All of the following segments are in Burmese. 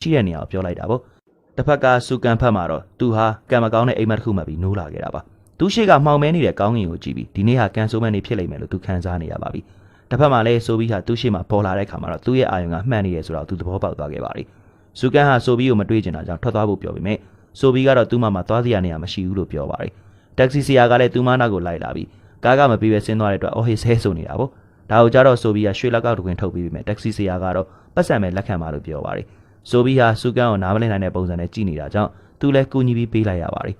ရှိတဲ့နေရာကိုပြောလိုက်တာပေါ့တစ်ဖက်ကစူကန်ဖတ်မှာတော့သူဟာကံမကောင်းတဲ့အိမ်မက်တစ်ခုမှပြီးနိုးလာခဲ့တာပါသူရှိကမှောင်မဲနေတဲ့ကောင်းကင်ကိုကြည့်ပြီးဒီနေ့ဟာကန်ဆိုးမဲ့နေဖြစ်လိမ့်မယ်လို့သူခံစားနေရပါပြီတစ်ဖက်မှာလည်းဆိုဘီဟာသူရှိမှပေါ်လာတဲ့ခါမှာတော့သူ့ရဲ့အာယုံကမှန်နေရဲဆိုတော့သူသဘောပေါက်သွားခဲ့ပါပြီစူကန်ဟာဆိုဘီကိုမတွေ့ချင်တာကြောင့်ထွက်သွားဖို့ပြောပေမဲ့ဆိုဘီကတော့သူ့မမှာသွားစရာနေရာမရှိဘူးလို့ပြောပါတယ်တက္ကစီဆရာကလည်းသူ့မနောက်ကိုလိုက်လာပြီးကားကမပြေးပဲဆင်းသွားတဲ့အတွက်အော်ဟစ်ဆဲဆိုနေတာပေါ့ဒါကိုကြတော့ဆိုဘီကရွှေလက်ကောက်တခွင်ထုတ်ပြီးပြီမဲ့တက္ကစီဆရာကတော့ပတ်စံမဲ့လက်ခံပါလို့ပြောပါတယ်ဆိုဘီဟာစူကန်ကိုနားမလည်နိုင်တဲ့ပုံစံနဲ့ကြည့်နေတာကြောင့်သူလည်းကူညီပြီးပေးလိုက်ရပါတယ်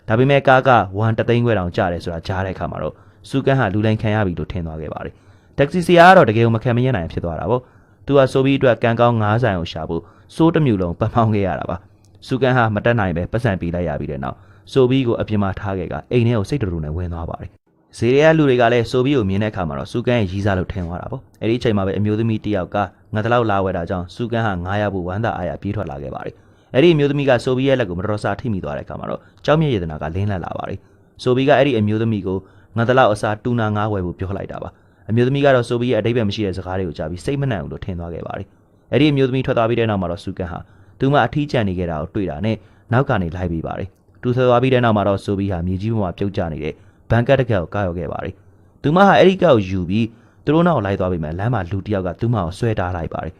ဒါပေမဲ့ကားက1သိန်းခွဲတောင်ကျတယ်ဆိုတာကြားတဲ့အခါမှာတော့စူကန်ဟာလူလိန်ခံရပြီလို့ထင်သွားခဲ့ပါတယ်တက္ကစီဆရာကတော့တကယ်ကိုမခံမရနိုင်ဖြစ်သွားတာပေါ့သူကဆိုဘီအတွက်ကံကောင်း9ဆိုင်ကိုရှာဖို့စိုးတစ်မျိုးလုံးပတ်မောင်းခဲ့ရတာပါစူကန်ဟာမတက်နိုင်ပဲပတ်စံပေးလိုက်ရပြီးတဲ့နောက်ဆိုဘီကိုအပြင်မှာထားခဲ့ကအိမ်ထဲကိုစိတ်တူတူနဲ့ဝင်သွားပါတယ်ဇေရီယာလူတွေကလည်းဆိုဘီကိုမြင်တဲ့အခါမှာတော့စူကန်ရဲ့ရီးစားလို့ထင်သွားတာပေါ့အဲ့ဒီအချိန်မှာပဲအမျိုးသမီးတစ်ယောက်ကငါတလောက်လာဝဲတာကြောင့်စူကန်ဟာ900ဖို့ဝမ်းသာအားရပြေးထွက်လာခဲ့ပါတယ်အဲ့ဒီအမျိုးသမီးကဆိုဘီရဲ့လက်ကိုမတော်စားထိမိသွားတဲ့အခါမှာတော့ကြောက်မြတ်ရတနာကလင်းလက်လာပါတယ်ဆိုဘီကအဲ့ဒီအမျိုးသမီးကိုငါတလောက်အစားတူနာ9ဝဲဖို့ပြောလိုက်တာပါအမျိုးသမီးကတော့ဆိုဘီရဲ့အတိတ်ပဲမရှိတဲ့စကားတွေကိုကြားပြီးစိတ်မနှံ့ဘူးလို့ထင်သွားခဲ့ပါတယ်အဲ့ဒီအမျိုးသမီးထွက်သွားပြီးတဲ့နောက်မှာတော့စူကန်ဟာသူမအထီးကျန်နေခဲ့တာကိုတွေ့တာနဲ့နောက်ကနေလိုက်ပြီးပါတယ်သူထွက်သွားပြီးတဲ့နောက်မှာတော့ဆိုဘီဟာမြေကြီးပေါ်မှာပြုတ်ကျနေတဲ့ဘန်ကတ်တကယ်ကိုကားရောက်ခဲ့ပါတယ်သူမဟာအဲ့ဒီကောက်ယူပြီးသူတို့နောက်လိုက်သွားပြီးမှလမ်းမှာလူတစ်ယောက်ကသူမကိုဆွဲတားလိုက်ပါတယ်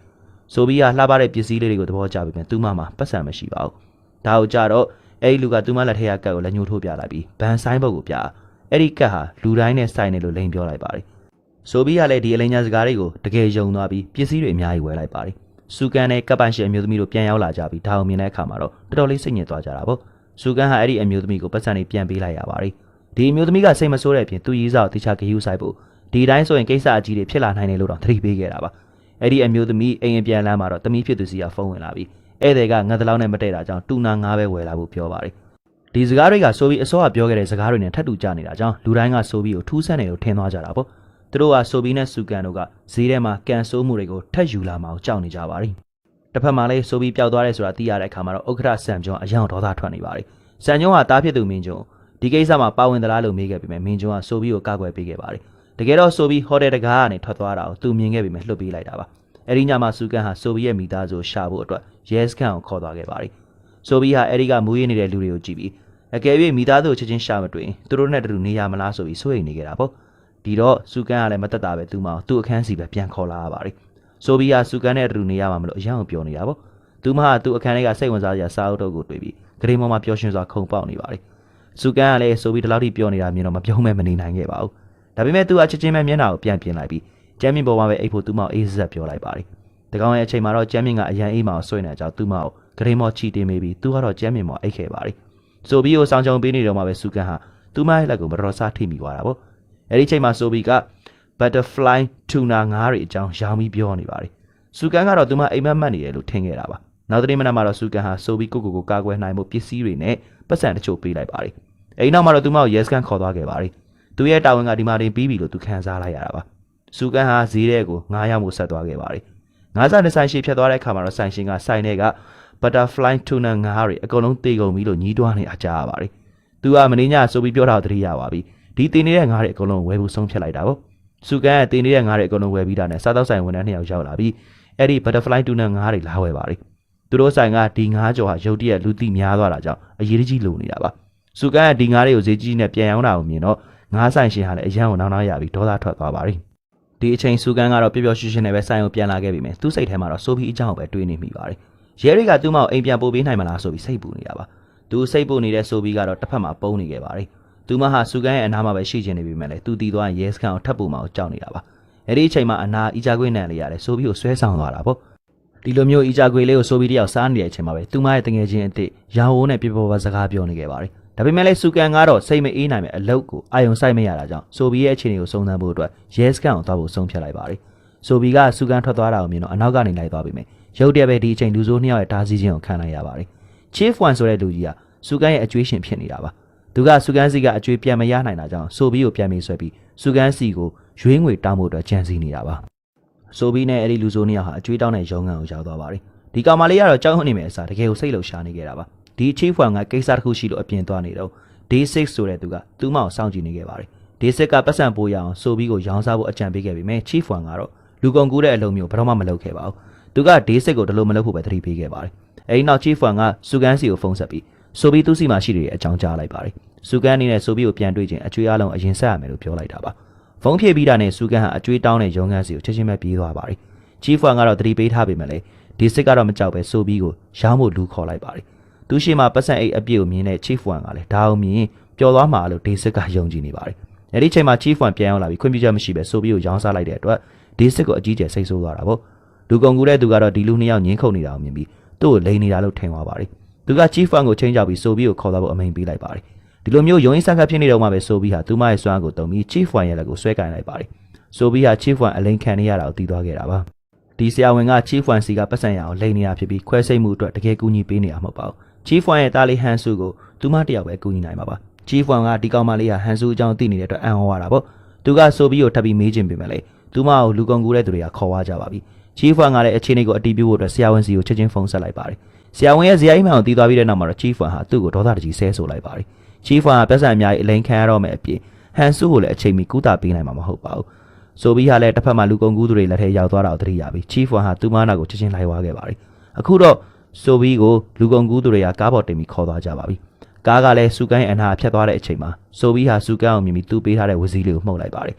ဆိုဘီဟာလှပတဲ့ပစ္စည်းလေးတွေကိုသဘောကျပြီးမှသူမမှာပတ်စံမရှိပါဘူးဒါကိုကြတော့အဲ့ဒီလူကသူမလက်ထက်ကတ်ကိုလက်ညှိုးထိုးပြလိုက်ပြီးဘန်ဆိုင်ဘုတ်ကိုပြအဲ့ဒီကတ်ဟာလူတိုင်းနဲ့ဆိုင်နေလို့လိန်ပြောလိုက်ပါတယ်ဆိုဘီကလည်းဒီအလိညာစကားတွေကိုတကယ်ယုံသွားပြီးပစ္စည်းတွေအများကြီးဝယ်လိုက်ပါတယ်စူကန်နဲ့ကပ်ပန်ရှင်အမျိုးသမီးတို့ပြန်ရောက်လာကြပြီးဒါကိုမြင်တဲ့အခါမှာတော့တော်တော်လေးစိတ်ညစ်သွားကြတာပေါ့စူကန်ဟာအဲ့ဒီအမျိုးသမီးကိုပတ်စံလေးပြန်ပေးလိုက်ရပါတယ်ဒီအမျိုးသမီးကစိတ်မဆိုးတဲ့အပြင်သူ့ရေးစားကိုတခြားဂရုစိုက်ဖို့ဒီတိုင်းဆိုရင်ကိစ္စအကြီးတွေဖြစ်လာနိုင်တယ်လို့တော့သတိပေးခဲ့တာပါအဲ့ဒီအမျိုးသမီးအိမ်ပြန်လမ်းမှာတော့တမီးဖြစ်သူစီကဖုန်းဝင်လာပြီးဧည့်သည်ကငတ်တလောက်နဲ့မတည့်တာကြောင့်တူနာ9ပဲဝယ်လာဖို့ပြောပါတယ်ဒီစကားတွေကဆိုပြီးအစောကပြောခဲ့တဲ့စကားတွေနဲ့ထပ်တူကြနေတာကြောင့်လူတိုင်းကဆိုပြီးကိုထူးဆန်းတယ်လို့ထင်သွားကြတာပေါ့သူတို့ကဆိုပြီးနဲ့စူကန်တို့ကဈေးထဲမှာကန်ဆိုးမှုတွေကိုထပ်ယူလာမှအောင်ကြောက်နေကြပါတယ်တစ်ဖက်မှာလည်းဆိုပြီးပျောက်သွားတယ်ဆိုတာသိရတဲ့အခါမှာတော့ဥက္ကဋ္ဌဆန်ကျွန်းအယောင်ဒေါသထွက်နေပါတယ်ဆန်ကျွန်းကတားဖြစ်သူမင်းကျွန်းဒီကိစ္စမှာပါဝင်သလားလို့မေးခဲ့ပြီးမှမင်းကျွန်းကဆိုပြီးကိုကာကွယ်ပေးခဲ့ပါတယ်တကယ်တော့ဆိုပြီးဟိုတယ်တကားကနေထွက်သွားတာကိုသူမြင်ခဲ့ပြီးမှလွှတ်ပေးလိုက်တာပါအဲ့ဒီညမှာစူကန်ဟာဆိုပြီးရဲ့မိသားစုရှာဖို့အတွက်ရဲစခန်းကိုခေါ်သွားခဲ့ပါတယ်ဆိုပြီးဟာအဲ့ဒီကမူးရင်းနေတဲ့လူတွေကိုကြည့်ပြီးအကယ်၍မိသားစုချက်ချင်းရှာမတွေ့ရင်သူတို့နဲ့တူနေရမလားဆိုပြီးစိုးရိမ်နေကြတာပေါ့ဒီတော့စူကန်ကလည်းမတက်တာပဲသူ့မောင်သူ့အခန်းစီပဲပြန်ခေါ်လာရပါတယ်ဆိုပြီးဟာစူကန်နဲ့တူနေရမှာမလို့အရန်ကိုပြောနေတာပေါ့သူမဟာသူ့အခန်းထဲကစိတ်ဝင်စားစရာစာအုပ်တို့ကိုတွေ့ပြီးဂရိမောမှာပျော်ရွှင်စွာခုန်ပေါက်နေပါတယ်စူကန်ကလည်းဆိုပြီးဒီလောက်ထိပြောနေတာမြင်တော့မပြောမဲ့မနေနိုင်ခဲ့ပါဘူးဒါပေမဲ့သူကချက်ချင်းပဲမျက်နှာကိုပြန်ပြင်လိုက်ပြီးကျမ်းမြင့်ပေါ်မှာပဲအိတ်ဖို့သူ့မောင်အေးစက်ပြောလိုက်ပါတယ်တကောင်ရဲ့အချိန်မှာတော့ကျမ်းမြင့်ကအရန်အေးမောင်ဆွေးနေကြသူ့မောင်ဂရိမောချီတင်မိပြီးသူကတော့ကျမ်းမြင့်မောအိတ်ခဲ့ပါတယ်ဆိုပြီးကိုဆောင်ချုံပေးနေတော့မှပဲစူကန်ဟာသူ့မရဲ့လက်ကိုမတော်စားထိမိသွားတာပေါ့အဲ့ဒီချိန်မှာဆိုပြီးက butterfly tuna ငါးတွေအကြောင်းရောင်းပြီးပြောနေပါတယ်စူကန်ကတော့သူမအိမ်မက်မှတ်နေတယ်လို့ထင်ခဲ့တာပါနောက်သတင်းမနက်မှာတော့စူကန်ဟာဆိုပြီးကိုကာကွယ်နိုင်မှုပစ္စည်းတွေနဲ့ပတ်စံတချို့ပေးလိုက်ပါတယ်အဲ့နောက်မှာတော့သူမကိုရဲစခန်းခေါ်သွားခဲ့ပါတယ်သူရဲ့တာဝန်ကဒီမှာတင်ပြီးပြီလို့သူခံစားလိုက်ရတာပါစူကန်ဟာဈေးထဲကို9ရောက်မှုဆက်သွားခဲ့ပါတယ်9စားတဲ့ဆိုင်ရှိဖြတ်သွားတဲ့အခါမှာတော့ဆိုင်ရှင်ကဆိုင်ထဲက butterfly tuna ငါးတွေအကုန်လုံးတေကုန်ပြီလို့ညီးတွားနေတာကြားရပါတယ်သူကမင်းညဆိုပြီးပြောတာသတိရပါပြီဒီတင်နေတဲ့ငါးတွေအကုန်လုံးဝယ်ဖို့ဆုံးဖြတ်လိုက်တာပေါ့စူကန်ကတင်နေတဲ့ငါးတွေအကုန်လုံးဝယ်ပြီးတာနဲ့စားတော့ဆိုင်ဝန်ထမ်း2ယောက်ရောက်လာပြီးအဲ့ဒီ butterfly tuna ငါးတွေလာဝယ်ပါတယ်သူတို့ဆိုင်ကဒီငါးကြော်ဟာရုတ်တရက်လူသိများသွားတာကြောင့်အရေးကြီးလိုနေတာပါစူကန်ကဒီငါးတွေကိုဈေးကြီးနဲ့ပြန်ရောင်းတာကိုမြင်တော့ငါးဆိုင်ရှင်ဟာလည်းအရန်ကိုနောင်ရပြီးဒေါသထွက်သွားပါတယ်ဒီအချိန်စူကန်ကတော့ပျော်ပျော်ရွှင်ရွှင်နဲ့ပဲဆိုင်ကိုပြန်လာခဲ့ပြီမယ်သူ့စိတ်ထဲမှာတော့ဆိုဖီအကြောင်းကိုပဲတွေးနေမိပါတယ်ရဲတွေကသူ့မောင်အိမ်ပြန်ပို့ပေးနိုင်မလားဆိုပြီးစိတ်ပူနေတာပါသူစိတ်ပူနေတဲ့ဆိုဖီကတော့တစ်ဖက်မှာပုံနေခဲ့ပါတယ်သူမဟာစူကန်ရဲ့အနားမှာပဲရှိချင်နေပြီမယ်လေသူတီသွားရင်ရဲစခန်းကိုထပ်ပို့မှအောင်ကြောက်နေတာပါအဲ့ဒီအချိန်မှာအနာအီဂျာခွေးနံလေးရတယ်ဆိုဖီကိုဆွဲဆောင်သွားတာပေါ့ဒီလိုမျိုးအီဂျာခွေးလေးကိုဆိုဖီတယောက်စားနေတဲ့အချိန်မှာပဲသူမရဲ့တငယ်ချင်းအစ်စ်ရောင်ဝိုးနဲ့ပြပပစကားပြောနေခဲ့ပါတယ်ဒါပေမဲ့လည်းစူကန်ကတော့စိတ်မအေးနိုင်မဲ့အလုပ်ကိုအာယုံစိုက်မရတာကြောင့်ဆိုဘီရဲ့အခြေအနေကိုစုံစမ်းဖို့အတွက်ရဲစခန်းကိုသွားဖို့ဆုံးဖြတ်လိုက်ပါတယ်ဆိုဘီကစူကန်ထွက်သွားတာကိုမြင်တော့အနောက်ကနေလိုက်သွားပြီမယ်ရုတ်တရက်ပဲဒီအချိန်လူဆိုး2ယောက်ရဲ့ဓာစီချင်းကိုခံလိုက်ရပါတယ် Chief 1ဆိုတဲ့လူကြီးကစူကန်ရဲ့အကျွေးရှင်ဖြစ်နေတာပါသူကစူကန်စီကအကျွေးပြန်မရနိုင်တာကြောင့်ဆိုဘီကိုပြန်ပြီးဆွဲပြီးစူကန်စီကိုရွေးငွေတောင်းဖို့အတွက်ကြံစည်နေတာပါဆိုဘီနဲ့အဲ့ဒီလူဆိုး2ယောက်ဟာအကျွေးတောင်းတဲ့ရုံးခန်းကိုရောက်သွားပါတယ်ဒီကောင်မလေးကတော့ကြောက်ရွံ့နေမယ်အစားတကယ်ကိုစိတ်လှုပ်ရှားနေခဲ့တာပါဒီ Chief 1ကကိစ္စတစ်ခုရှိလို့အပြင်သွားနေတော့ D6 ဆိုတဲ့သူကသူ့မောင်စောင့်ကြည့်နေခဲ့ပါတယ် D6 ကပတ်စံပိုးရအောင်ဆိုပြီးကိုရောင်းစားဖို့အကြံပေးခဲ့ပြီးမြဲ Chief 1ကတော့လူကုန်ကူးတဲ့အလုံးမျိုးဘယ်တော့မှမလုပ်ခဲ့ပါဘူးသူက D6 ကိုဒီလိုမလုပ်ဖို့ပဲသတိပေးခဲ့ပါတယ် အဲဒီနောက် Chief ကစူကန်စီကိုဖုန်းဆက်ပြီးဆိုပြီးသူ့စီမှာရှိနေတဲ့အကြောင်းကြားလိုက်ပါတယ်စူကန်အနေနဲ့ဆိုပြီးကိုပြန်တွေ့ချင်းအကျွေးအလုံးအရင်ဆက်ရမယ်လို့ပြောလိုက်တာပါဖုန်းဖြည့်ပြီးတာနဲ့စူကန်ဟာအကျွေးတောင်းတဲ့ရုံးခန်းစီကိုချက်ချင်းပဲပြေးသွားပါတယ် Chief ကတော့တတိပေးထားပေမဲ့လည်းဒီစစ်ကတော့မကြောက်ပဲဆိုပြီးကိုရောင်းဖို့လူခေါ်လိုက်ပါတယ်သူရှိမှပတ်စံအိတ်အပြည့်ကိုမြင်တဲ့ Chief ကလည်းဒါအောင်မြင်ပျော်သွားမှာလို့ဒီစစ်ကယုံကြည်နေပါတယ်အဲဒီချိန်မှာ Chief ပြန်ရောက်လာပြီးခွင့်ပြုချက်မရှိပဲဆိုပြီးကိုရောင်းစားလိုက်တဲ့အတွက်ဒီစစ်ကိုအကြီးကျယ်စိတ်ဆိုးသွားတာပေါ့လူကုန်ကူတဲ့သူကတော့ဒီလူနှစ်ယောက်ငင်းခုန်နေတာကိုမြင်ပြီးသူ့ကိုလိန်နေတာလို့ထင်သွားပါတယ်သူက Chief ကိုချင်းကြောက်ပြီးဆိုပြီးကိုခေါ်သွားဖို့အမိန့်ပေးလိုက်ပါတယ်ဒီလိုမျိုးယုံရင်ဆက်ခတ်ဖြစ်နေတော့မှပဲဆိုပြီးဟာသူမရဲ့စွမ်းကိုတုံပြီး Chief ရဲ့လက်ကိုဆွဲကင်လိုက်ပါတယ်ဆိုပြီးဟာ Chief အလိန်ခံနေရတာကိုသိသွားခဲ့တာပါဒီဆရာဝန်က Chief စီကပတ်စံရအောင်လိန်နေတာဖြစ်ပြီးခွဲစိတ်မှုအတွက်တကယ်ကူညီပေးနေတာမဟုတ်ပါဘူး Chief ရဲ့တားလေးဟန်ဆူကိုသူမတယောက်ပဲကူညီနိုင်မှာပါ Chief ကဒီကောင်မလေးကဟန်ဆူအကြောင်းသိနေတဲ့အတွက်အံ့ဩရတာပေါ့သူကဆိုပြီးကိုထပ်ပြီးမေးချင်ပေမဲ့လေသူမကိုလူကုန်ကူတဲ့သူတွေကခေါ်သွားကြပါပြီ Chief ကလည်းအခြေအနေကိုအတီးပြဖို့အတွက်ဆရာဝန်စီကိုချက်ချင်းဖုန်းဆက်လိုက်ပါတယ်ဆရာဝန်ရဲ့ဇာတ်အိမ်မှန်ကိုတီးသွားပြီးတဲ့နောက်မှာတော့ Chief ဟာသူ့ကိုဒေါသတကြီးဆဲဆိုလိုက်ပါတယ် Chief ကပတ်စံအများကြီးအလိန်ခံရတော့မယ်အပြင်ဟန်ဆူကိုလည်းအချိန်မီကုသပေးနိုင်မှာမဟုတ်ပါဘူးဆိုပြီးဟာလည်းတစ်ဖက်မှာလူကုန်ကူးသူတွေလက်ထဲရောက်သွားတာကိုသတိရပြီး Chief ဟာသူမနာကိုချက်ချင်းလိုက်သွားခဲ့ပါတယ်အခုတော့ဆိုပြီးကိုလူကုန်ကူးသူတွေကကားပေါ်တင်ပြီးခေါ်သွားကြပါပြီကားကလည်းစူကန်အနာဖြတ်သွားတဲ့အချိန်မှာဆိုပြီးဟာစူကန်အောင်မြင်ပြီးသူ့ပေးထားတဲ့ဝစီလေးကိုမှုတ်လိုက်ပါတယ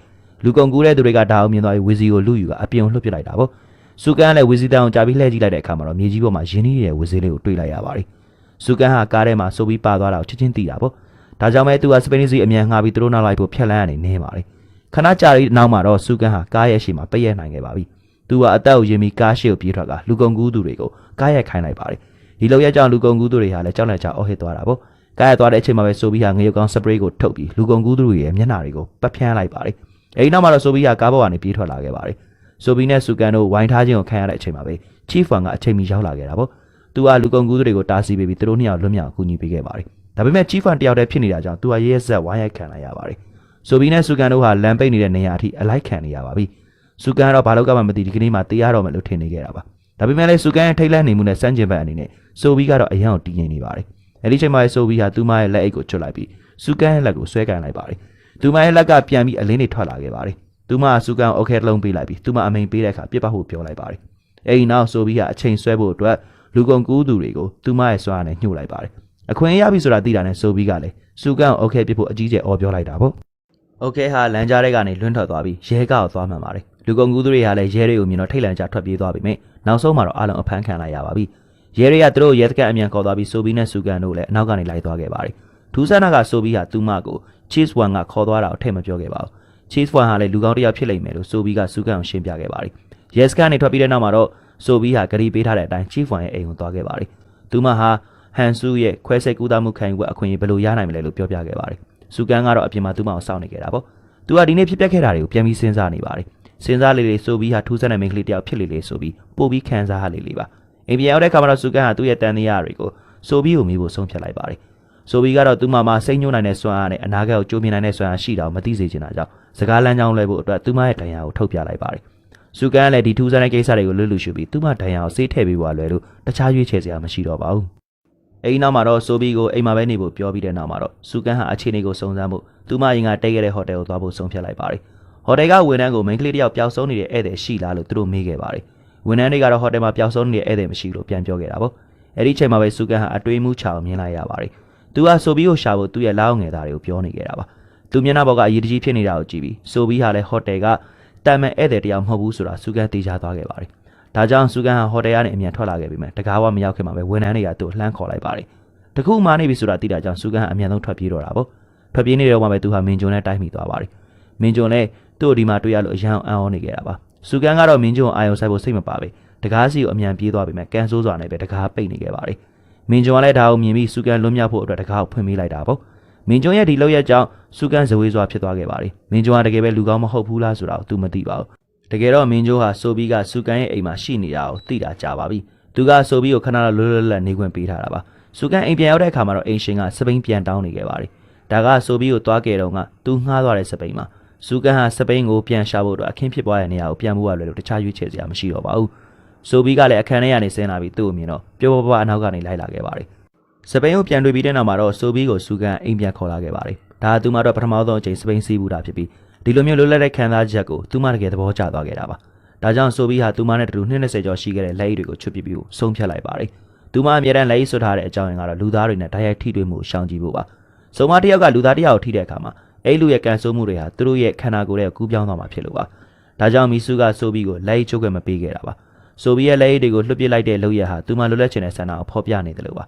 ်လူကုန်ကူးတဲ့သူတွေကဒါအောင်မြင်သွားပြီးဝစီကိုလူယူကအပြင်လွှတ်ပစ်လိုက်တာပေါ့စူကန်လည်းဝစီတန်အောင်ကြာပြီးလှည့်ကြည့်လိုက်တဲ့အခါမှာတော့မြေကြီးပေါ်မှာရင်းနှီးနေတဲ့ဝစီလေးကိုတွေ့လိုက်ရပါတယ်စူကန်ဟာကားထဲမှာဆိုပြီးပါသွားတာကိုချက်ချင်းသိတာပေါ့ဒါကြောင့်ပဲသူကစပိန်စီအမြန်ငှားပြီးသူတို့နောက်လိုက်ဖို့ဖြတ်လန်းကနေနေပါတယ်ခဏကြာပြီးနောက်မှာတော့စူကန်ဟာကားရဲ့ရှေ့မှာပိတ်ရနိုင်ခဲ့ပါပြီသူကအသက်ကိုယဉ်ပြီးကားရှေ့ကိုပြေးထွက်ကလူကုန်ကူးသူတွေကိုကားရိုက်ခိုင်းလိုက်ပါတယ်ဒီလောက်ရကြောင်လူကုန်ကူးသူတွေဟာလည်းကြောက်လန့်ချအော်ဟစ်သွားတာပေါ့ကားရသွားတဲ့အချိန်မှာပဲဆိုပြီးဟာငရုတ်ကောင်းစပရေးကိုထုတ်ပြီးလူကုန်ကူးသူတွေရဲ့မျက်နှာတွေကိုပတ်ဖြန်းလိုက်ပါတယ်အဲဒီနောက်မှာတော့ဆိုပြီးဟာကားပေါ်ကနေပြေးထွက်လာခဲ့ပါတယ်ဆိုပြီးနဲ့စူကန်တို့ဝိုင်းထားခြင်းကိုခံရတဲ့အချိန်မှာပဲ Chief ကအချိန်မီရောက်လာခဲ့တာပေါ့သူကလူကုန်ကူးသူတွေကိုတားဆီးပေးပြီးသူတို့နှစ်ယောက်လွတ်မြောက်ကူညီပေးခဲ့ပါတယ်ဒါပေမဲ့ Chief တယောက်တည်းဖြစ်နေတာကြောင့်သူကရဲဇက်ဝိုင်းရိုက်ခံလိုက်ရပါတယ်ဆိုပြီးနဲ့စူကန်တို့ဟာလမ်းပိတ်နေတဲ့နေရာအထိအလိုက်ခံနေရပါပြီစူကန်ကတော့ဘာလို့ကမှမသိဒီကနေ့မှတေးရတော့မယ်လို့ထင်နေခဲ့တာပါဒါပေမဲ့လည်းစူကန်ရဲ့ထိတ်လန့်နေမှုနဲ့စန့်ကျင်ဘက်အနေနဲ့ဆိုပြီးကတော့အရန်ကိုတည်ငြိမ်နေပါတယ်အဲဒီချိန်မှာဆိုပြီးဟာသူမရဲ့လက်အိတ်ကိုချွတ်လိုက်ပြီးစူကန်ရဲ့လက်ကိုဆွဲကန်လိုက်ပါတယ်သူမရဲ့လက်ကပြန်ပြီးအလင်းတွေထွက်လာခဲ့ပါတယ်သူမကစူကန်ကိုအိုခဲတစ်လုံးပေးလိုက်ပြီးသူမအမိန်ပေးတဲ့အခါပြစ်ပတ်ဖို့ပြောလိုက်ပါတယ်အဲဒီနောက်ဆိုပြီးဟာအချိန်ဆွဲဖို့အတွက်လူကုန်ကူးသူတွေကိုသူမရဲ့စွမ်းအားနဲ့ညှို့လိုက်ပါတယ်အခွင့်အရေးရပြီဆိုတာသိတာနဲ့ဆိုပြီးကလည်းစူကန်ကိုအိုခဲပြစ်ဖို့အကြီးကျယ်အော်ပြောလိုက်တာပေါ့โอเคဟာလမ်းကြားထဲကနေလွှင့်ထွက်သွားပြီးရဲကားကိုသွားမှန်ပါတယ်လူကုန်ကူးသူတွေဟာလည်းရဲတွေကိုမြင်တော့ထိတ်လန့်ကြထွက်ပြေးသွားပြီမဲ့နောက်ဆုံးမှာတော့အားလုံးအဖမ်းခံလိုက်ရပါပြီရဲတွေကသူတို့ရဲတကက်အမြန်ခေါ်သွားပြီးဆိုပြီးနဲ့စူကန်တို့လည်းအနောက်ကနေလိုက်သွားခဲ့ပါတယ်ထူးဆန်းတာကဆိုပြီးဟာသူမကို Chief ကခေါ်သွားတာကိုထည့်မပြောခဲ့ပါဘူး Chief ဟာလည်းလူကောင်းတစ်ယောက်ဖြစ်လိမ့်မယ်လို့ဆိုပြီးကစူကန်ကိုရှင်းပြခဲ့ပါတယ်ရဲစကန်နေထွက်ပြီးတဲ့နောက်မှာတော့ဆိုပြီးဟာဂရီပေးထားတဲ့အတိုင်း Chief ရဲ့အိမ်ကိုသွားခဲ့ပါတယ်သူမဟာဟန်ဆူရဲ့ခွဲစိတ်ကူးသားမှုခံယူပွဲအခွင့်အရေးဘယ်လိုရနိုင်မလဲလို့ပြောပြခဲ့ပါတယ်စူကန်ကတော့အပြင်မှာသူမကိုစောင့်နေခဲ့တာပေါ့သူကဒီနေ့ဖြစ်ပျက်ခဲ့တာတွေကိုပြန်ပြီးစဉ်းစားနေပါတယ်စဉ်းစားလေးဆိုပြီးဟာထူးဆန်းတဲ့မိန်းကလေးတယောက်ဖြစ်လေဆိုပြီးပို့ပြီးခံစားရလေးပါအိမ်ပြန်ရောက်တဲ့အခါမှာတော့စူကန်ဟာသူ့ရဲ့တန်တရားတွေကိုဆိုပြီးကိုမိဖို့ဆုံးဖြတ်လိုက်ပါတယ်ဆိုပြီးကတော့သူ့မစိတ်ညှိုးနိုင်တဲ့စွမ်းအားနဲ့အနာဂတ်ကိုကြိုးမြင်နိုင်တဲ့စွမ်းအားရှိတာကိုမသိစေချင်တာကြောင့်စကားလမ်းကြောင်းလဲဖို့အတွက်သူ့ရဲ့ဒဏ်ရာကိုထုတ်ပြလိုက်ပါတယ်စူကန်ကလည်းဒီထူးဆန်းတဲ့ကိစ္စတွေကိုလွတ်လွတ်ရှုပြီးသူ့ဒဏ်ရာကိုဆေးထည့်ပေးဖို့လွယ်လို့တခြားရွေးချယ်စရာမရှိတော့ပါဘူးအဲဒီနောက်မှာတော့ဆိုပြီးကိုအိမ်မှာပဲနေဖို့ပြောပြီးတဲ့နောက်မှာတော့စူကန်ဟာအခြေအနေကိုစုံစမ်းဖို့သူမရင်ကတိတ်ခဲ့တဲ့ဟိုတယ်ကိုသွားဖို့ဆုံးဖြတ်လိုက်ပါတယ်ဟိုတယ်ကဝန်ထမ်းကိုမိန်းကလေးတယောက်ပျောက်ဆုံးနေတဲ့ဧည့်သည်ရှိလားလို့သူတို့မေးခဲ့ပါတယ်ဝန်ထမ်းတွေကတော့ဟိုတယ်မှာပျောက်ဆုံးနေတဲ့ဧည့်သည်မရှိလို့ပြန်ပြောခဲ့တာပေါ့အဲဒီချိန်မှာပဲစူကန်ဟာအတွေးမှုချအောင်မြင်လိုက်ရပါတယ်သူကဆိုပြီးကိုရှာဖို့သူ့ရဲ့လက်အောက်ငယ်သားတွေကိုပြောနေခဲ့တာပါသူမျက်နှာပေါ်ကအရေးတကြီးဖြစ်နေတာကိုကြည့်ပြီးဆိုပြီးဟာလည်းဟိုတယ်ကတာမန်ဧည့်သည်တယောက်မဟုတ်ဘူးဆိုတာစူကန်သိချသွားခဲ့ပါတယ်ဒါကြောင့်စူကန်ဟာဟိုတယ်ကနေအမြန်ထွက်လာခဲ့ပြီးမှတကားဝမရောက်ခင်မှာပဲဝန်ထမ်းတွေကသူ့လှမ်းခေါ်လိုက်ပါတယ်တခုမှနေပြီဆိုတာသိတာကြောင့်စူကန်ဟာအမြန်ဆုံးထွက်ပြေးတော့တာပေါ့ထွက်ပြေးနေတော့မှပဲသူဟာမင်ဂျွန်နဲ့တိုက်မိသွားပါတယ်မင်ဂျွန်လည်းသူ့ဒီမှာတွေ့ရလို့အရန်အံ့ဩနေခဲ့တာပါစူကန်ကတော့မင်ဂျွန်အာယုံဆိုင်ဖို့စိတ်မပါပဲတကားစီကိုအမြန်ပြေးသွားပြီမဲ့ကန်ဆိုးစွာနဲ့ပဲတကားပိတ်နေခဲ့ပါတယ်မင်ဂျွန်ကလည်းဒါကိုမြင်ပြီးစူကန်လွတ်မြောက်ဖို့အတွက်တကားကိုဖွင့်ပေးလိုက်တာပေါ့မင်ဂျွန်ရဲ့ဒီလောက်ရဲ့ကြောင့်စူကန်ဇဝေးစွာဖြစ်သွားခဲ့ပါတယ်မင်ဂျွန်ကတကယ်ပဲလူကောင်းမဟုတ်ဘူးလားဆိုတာကိုသူမသိပါဘူးတကယ်တော့မင်ဂျိုဟာဆိုပြီးကစူကန်ရဲ့အိမ်မှာရှိနေတာကိုသိတာကြာပါပြီသူကဆိုပြီးကိုခဏတော့လွတ်လွတ်လပ်နေခွင့်ပေးထားတာပါစူကန်အိမ်ပြန်ရောက်တဲ့အခါမှာတော့အိမ်ရှင်ကစပိန်ပြန်တောင်းနေခဲ့ပါတယ်ဒါကဆိုပြီးကိုသွားခဲ့တော့ကသူငှားသွားတဲ့စပိန်မှာစူကန်ဟာစပိန်ကိုပြန်ရှာဖို့အတွက်အခင်းဖြစ်ပွားတဲ့နေရာကိုပြန်ဖို့ရလွယ်လို့တခြားရွေးချယ်စရာမရှိတော့ပါဘူးဆိုပြီးကလည်းအခန်းထဲကနေဆင်းလာပြီးသူ့ကိုမြင်တော့ပျော်ပပအနောက်ကနေလိုက်လာခဲ့ပါတယ်စပိန်ကိုပြန်တွေ့ပြီးတဲ့နောက်မှာတော့ဆိုပြီးကိုစူကန်အိမ်ပြန်ခေါ်လာခဲ့ပါတယ်ဒါကသူမတော့ပထမဆုံးအချိန်စပိန်စီးဘူးတာဖြစ်ပြီးဒီလိုမျိုးလွတ်လပ်တဲ့ခံစားချက်ကိုသူမတကယ်သဘောကျသွားခဲ့တာပါဒါကြောင့်ဆိုပြီးဟာသူမနဲ့တူ220ကျော်ရှိခဲ့တဲ့လက်အိတ်တွေကိုချွတ်ပစ်ပြီးဆုံးဖြတ်လိုက်ပါတယ် သူမအမြဲတမ်းလက်ရည်ဆွထားတဲ့အကြောင်းရင်းကတော့လူသားတွေနဲ့တိုက်ရိုက်ထိတွေ့မှုရှောင်ကြည့်ဖို့ပါစုံမတစ်ယောက်ကလူသားတစ်ယောက်ကိုထိတဲ့အခါမှာအဲ့လူရဲ့ကန်ဆိုးမှုတွေဟာသူတို့ရဲ့ခန္ဓာကိုယ်ရဲ့ကူးပြောင်းသွားမှာဖြစ်လို့ပါဒါကြောင့်မီဆူကဆိုဘီကိုလက်ရည်ချိုးခွင့်မပေးခဲ့တာပါဆိုဘီရဲ့လက်ရည်တွေကိုလွှတ်ပစ်လိုက်တဲ့လုပ်ရဟာသူမှလွတ်လပ်ချင်တဲ့ဆန္ဒကိုဖော်ပြနေတယ်လို့ပါ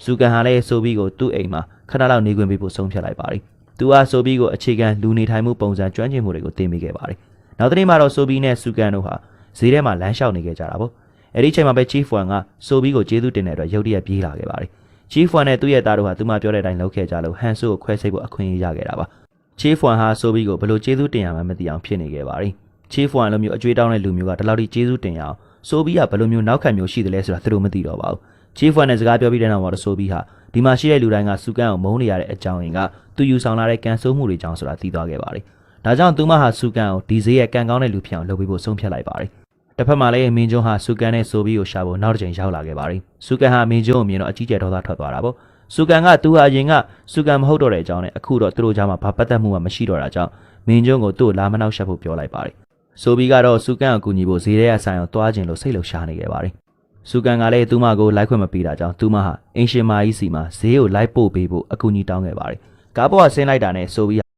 စူကန်ဟာလည်းဆိုဘီကိုသူ့အိမ်မှာခဏလောက်နေခွင့်ပေးဖို့ဆုံးဖြတ်လိုက်ပါတယ်သူဟာဆိုဘီကိုအခြေခံလူနေထိုင်မှုပုံစံကျွမ်းကျင်မှုတွေကိုသင်ပေးခဲ့ပါတယ်နောက်တစ်နေ့မှာတော့ဆိုဘီနဲ့စူကန်တို့ဟာဈေးထဲမှာလမ်းလျှောက်နေခဲ့ကြတာပေါ့အဲ့ဒီချိန်မှာပဲ Chief Wan ကဆိုဘီကိုကျေးဇူးတင်တဲ့အတွက်ရုတ်တရက်ပြေးလာခဲ့ပါတယ် Chief Wan နဲ့သူ့ရဲ့သားတို့ဟာသူမပြောတဲ့အတိုင်းလုပ်ခဲ့ကြလို့ဟန်ဆိုကိုခွဲစိတ်ဖို့အခွင့်အရေးရခဲ့တာပါ Chief Wan ဟာဆိုဘီကိုဘယ်လိုကျေးဇူးတင်ရမှန်းမသိအောင်ဖြစ်နေခဲ့ပါတယ် Chief Wan လိုမျိုးအကျွေးတောင်းတဲ့လူမျိုးကဒီလောက်ထိကျေးဇူးတင်ရအောင်ဆိုဘီကဘယ်လိုမျိုးနောက်ခံမျိုးရှိတယ်လဲဆိုတာသူတို့မသိတော့ပါဘူး Chief Wan နဲ့စကားပြောပြီးတဲ့နောက်မှာတော့ဆိုဘီဟာဒီမှာရှိတဲ့လူတိုင်းကစူကန်ကိုမုန်းနေရတဲ့အကြောင်းရင်းကသူယူဆောင်လာတဲ့ကန်ဆိုးမှုတွေကြောင့်ဆိုတာသိသွားခဲ့ပါတယ်ဒါကြောင့်သူမဟာစူကန်ကိုဒီဈေးရဲ့ကန်ကောင်းတဲ့လူဖြစ်အောင်လုပ်ပေးဖို့ဆုံးဖြတ်လိုက်ပါတယ်တစ်ဖက်မှာလည်းမင်းကျွန်းဟာစူကန်နဲ့ဆိုဘီကိုရှာဖို့နောက်တစ်ချိန်ရောက်လာခဲ့ပါတယ်စူကန်ဟာမင်းကျွန်းကိုမြင်တော့အကြီးကျယ်ဒေါသထွက်သွားတာပေါ့စူကန်ကသူဟာအရင်ကစူကန်မဟုတ်တော့တဲ့အကြောင်းနဲ့အခုတော့သူတို့ကြားမှာဘာပတ်သက်မှုမှမရှိတော့တာကြောင့်မင်းကျွန်းကိုသူ့ကိုလာမနောက်ရှက်ဖို့ပြောလိုက်ပါတယ်ဆိုဘီကတော့စူကန်ကိုကူညီဖို့ဈေးထဲကဆိုင်အောင်တွားခြင်းလို့စိတ်လှုပ်ရှားနေခဲ့ပါတယ်စူကန်ကလည်းသူမကိုလိုက်ခွင့်မပေးတာကြောင့်သူမဟာအင်ရှင်မာကြီးစီမှာဈေးကိုလိုက်ပို့ပေးဖို့အကူအညီတောင်းခဲ့ပါတယ်ကားပေါ်ကဆင်းလိုက်တာနဲ့ဆိုဘီ